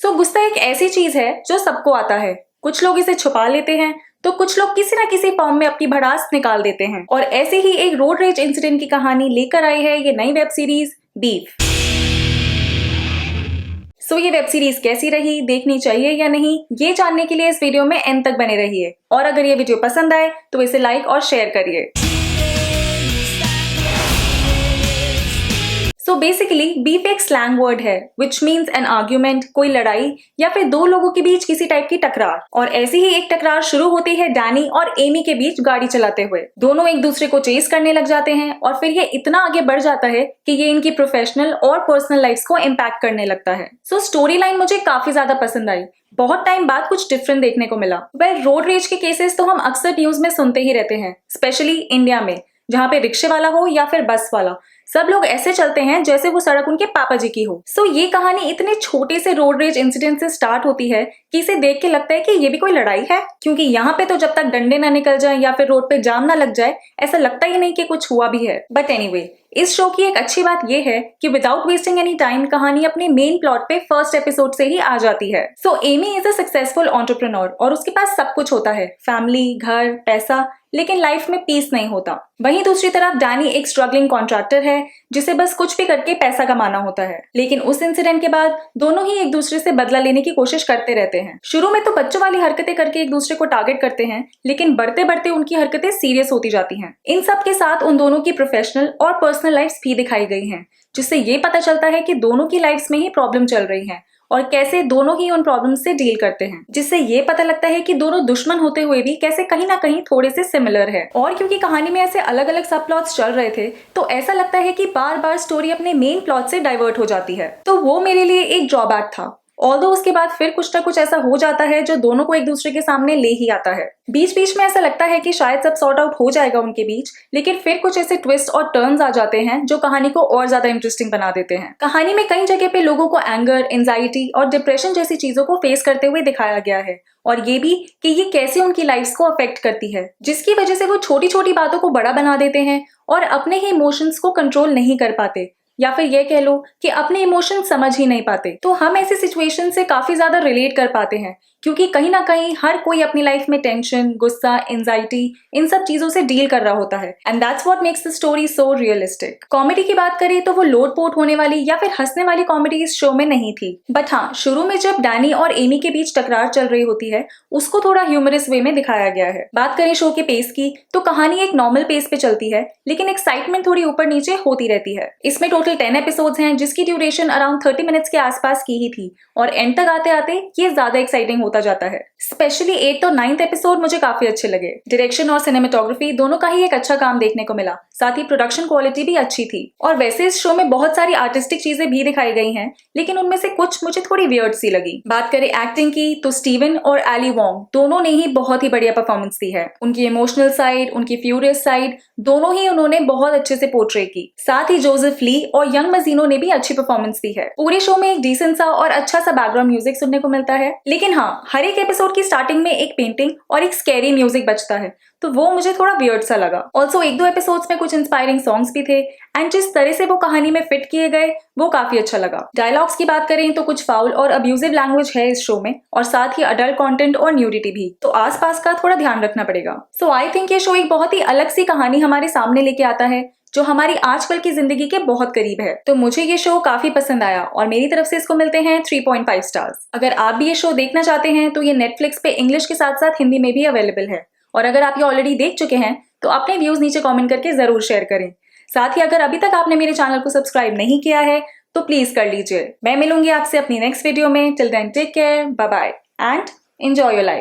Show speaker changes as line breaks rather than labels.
सो गुस्सा एक ऐसी चीज है जो सबको आता है। कुछ लोग इसे छुपा लेते हैं तो कुछ लोग किसी ना किसी फॉर्म में अपनी भड़ास निकाल देते हैं। और ऐसे ही एक रोड रेज इंसिडेंट की कहानी लेकर आई है ये नई वेब सीरीज बीफ। सो ये वेब सीरीज कैसी रही, देखनी चाहिए या नहीं, ये जानने के लिए इस वीडियो में एंड तक बने रहिए। और अगर ये वीडियो पसंद आए तो इसे लाइक और शेयर करिए। सो बेसिकली बीफ एक स्लैंग वर्ड है विच मीन्स एन आर्ग्यूमेंट, कोई लड़ाई या फिर दो लोगों के बीच किसी टाइप की टकरार। और ऐसी ही एक टकरार शुरू होती है डैनी और एमी के बीच गाड़ी चलाते हुए। दोनों एक दूसरे को चेस करने लग जाते हैं और फिर ये इतना आगे बढ़ जाता है कि ये इनकी प्रोफेशनल और पर्सनल लाइफ को इम्पैक्ट करने लगता है। सो स्टोरी लाइन मुझे काफी ज्यादा पसंद आई। बहुत टाइम बाद कुछ डिफरेंट देखने को मिला। रोड रेज के केसेस तो हम अक्सर न्यूज में सुनते ही रहते हैं, स्पेशली इंडिया में, जहाँ पे रिक्शे वाला हो या फिर बस वाला, सब लोग ऐसे चलते हैं जैसे वो सड़क उनके पापा जी की हो। सो ये कहानी इतने छोटे से रोड रेज इंसिडेंट से स्टार्ट होती है कि इसे देख के लगता है कि ये भी कोई लड़ाई है, क्योंकि यहाँ पे तो जब तक डंडे ना निकल जाए या फिर रोड पे जाम ना लग जाए ऐसा लगता ही नहीं कि कुछ हुआ भी है। बट एनीवे, इस शो की एक अच्छी बात यह है कि विदाउट वेस्टिंग एनी टाइम कहानी अपने मेन प्लॉट पे फर्स्ट एपिसोड से ही आ जाती है। So Amy is a successful entrepreneur और उसके पास सब कुछ होता है, फैमिली, घर, पैसा, लेकिन लाइफ में पीस नहीं होता। वहीं दूसरी तरफ डैनी एक स्ट्रगलिंग कॉन्ट्रैक्टर है जिसे बस कुछ भी करके पैसा कमाना होता है। लेकिन उस इंसिडेंट के बाद दोनों ही एक दूसरे से बदला लेने की कोशिश करते रहते हैं। शुरू में तो बच्चों वाली हरकतें करके एक दूसरे को टारगेट करते हैं, लेकिन बढ़ते बढ़ते उनकी हरकतें सीरियस होती जाती हैं। इन सब के साथ उन दोनों की प्रोफेशनल और पर्सनल लाइफ्स भी दिखाई गई हैं, जिससे ये पता चलता है कि दोनों की लाइफ्स में ही प्रॉब्लम चल रही है और कैसे दोनों ही उन प्रॉब्लम से डील करते हैं। जिससे ये पता लगता है कि दोनों दुश्मन होते हुए भी कैसे कहीं ना कहीं थोड़े से सिमिलर है। और क्योंकि कहानी में ऐसे अलग अलग सब प्लॉट्स चल रहे थे तो ऐसा लगता है कि बार बार स्टोरी अपने मेन प्लॉट से डाइवर्ट हो जाती है। तो वो मेरे लिए एक ड्रॉबैक था। ऑल्दो उसके बाद फिर कुछ ना कुछ ऐसा हो जाता है जो दोनों को एक दूसरे के सामने ले ही आता है। बीच बीच में ऐसा लगता है कि शायद सब सॉर्ट आउट हो जाएगा उनके बीच, लेकिन फिर कुछ ऐसे ट्विस्ट और टर्न्स आ जाते हैं जो कहानी को और ज्यादा इंटरेस्टिंग बना देते हैं। कहानी में कई जगह पे लोगों को एंगर, एंजाइटी और डिप्रेशन जैसी चीजों को फेस करते हुए दिखाया गया है, और ये भी कि ये कैसे उनकी लाइफ्स को अफेक्ट करती है, जिसकी वजह से वो छोटी छोटी बातों को बड़ा बना देते हैं और अपने ही इमोशंस को कंट्रोल नहीं कर पाते, या फिर ये कह लो कि अपने इमोशन समझ ही नहीं पाते। तो हम ऐसी सिचुएशन से काफी ज्यादा रिलेट कर पाते हैं, क्योंकि कहीं ना कहीं हर कोई अपनी लाइफ में टेंशन, गुस्सा, एंजाइटी, इन सब चीजों से डील कर रहा होता है। And that's what makes the story so realistic. Comedy की बात करें तो वो लोटपोट होने वाली या फिर हंसने वाली कॉमेडी इस शो में नहीं थी। बट हाँ, शुरू में जब डैनी और एमी के बीच टकरार चल रही होती है उसको थोड़ा ह्यूमरस वे में दिखाया गया है। बात करें शो के पेस की तो कहानी एक नॉर्मल पेस पे चलती है, लेकिन एक्साइटमेंट थोड़ी ऊपर नीचे होती रहती है। इसमें टोटल 10 एपिसोड्स हैं जिसकी ड्यूरेशन अराउंड 30 मिनट्स के आसपास की ही थी, और एंड तक आते आते ये ज्यादा एक्साइटिंग होता जाता है। स्पेशली 8th और 9th एपिसोड मुझे काफी अच्छे लगे। डायरेक्शन और सिनेमेटोग्राफी दोनों का ही एक अच्छा काम देखने को मिला, साथ ही प्रोडक्शन क्वालिटी भी अच्छी थी। और वैसे इस शो में बहुत सारी आर्टिस्टिक चीजें भी दिखाई गई हैं, लेकिन उनमें से कुछ मुझे थोड़ी वियर्ड सी लगी। बात करें एक्टिंग की तो स्टीवन और एली वोंग दोनों ने ही बहुत ही बढ़िया परफॉर्मेंस दी है। उनकी इमोशनल साइड, उनकी फ्यूरियस साइड, दोनों ही उन्होंने बहुत अच्छे से पोर्ट्रे की। साथ ही जोसेफ ली और यंग मजीनो ने भी अच्छी परफॉर्मेंस दी है। पूरे शो में एक डिसेंट सा और अच्छा सा बैकग्राउंड म्यूजिक सुनने को मिलता है, लेकिन हाँ, हर एक एपिसोड की स्टार्टिंग में एक पेंटिंग और एक स्कैरी म्यूजिक बजता है, तो वो मुझे थोड़ा वियर्ड सा लगा। ऑल्सो 1-2 एपिसोड्स में कुछ इंस्पायरिंग सॉन्ग्स भी थे, एंड जिस तरह से वो कहानी में फिट किए गए वो काफी अच्छा लगा। डायलॉग्स की बात करें तो कुछ फाउल और अब्यूजिव लैंग्वेज है इस शो में, और साथ ही अडल्ट कंटेंट और न्यूडिटी भी, तो आसपास का थोड़ा ध्यान रखना पड़ेगा। सो आई थिंक ये शो एक बहुत ही अलग सी कहानी हमारे सामने लेके आता है जो हमारी आजकल की जिंदगी के बहुत करीब है। तो मुझे ये शो काफी पसंद आया और मेरी तरफ से इसको मिलते हैं 3.5 स्टार्स। अगर आप भी ये शो देखना चाहते हैं तो ये नेटफ्लिक्स पे इंग्लिश के साथ साथ हिंदी में भी अवेलेबल है, और अगर आप ये ऑलरेडी देख चुके हैं तो अपने व्यूज नीचे कमेंट करके जरूर शेयर करें। साथ ही अगर अभी तक आपने मेरे चैनल को सब्सक्राइब नहीं किया है तो प्लीज कर लीजिए। मैं मिलूंगी आपसे अपनी नेक्स्ट वीडियो में। Till then take care, bye bye and enjoy your life.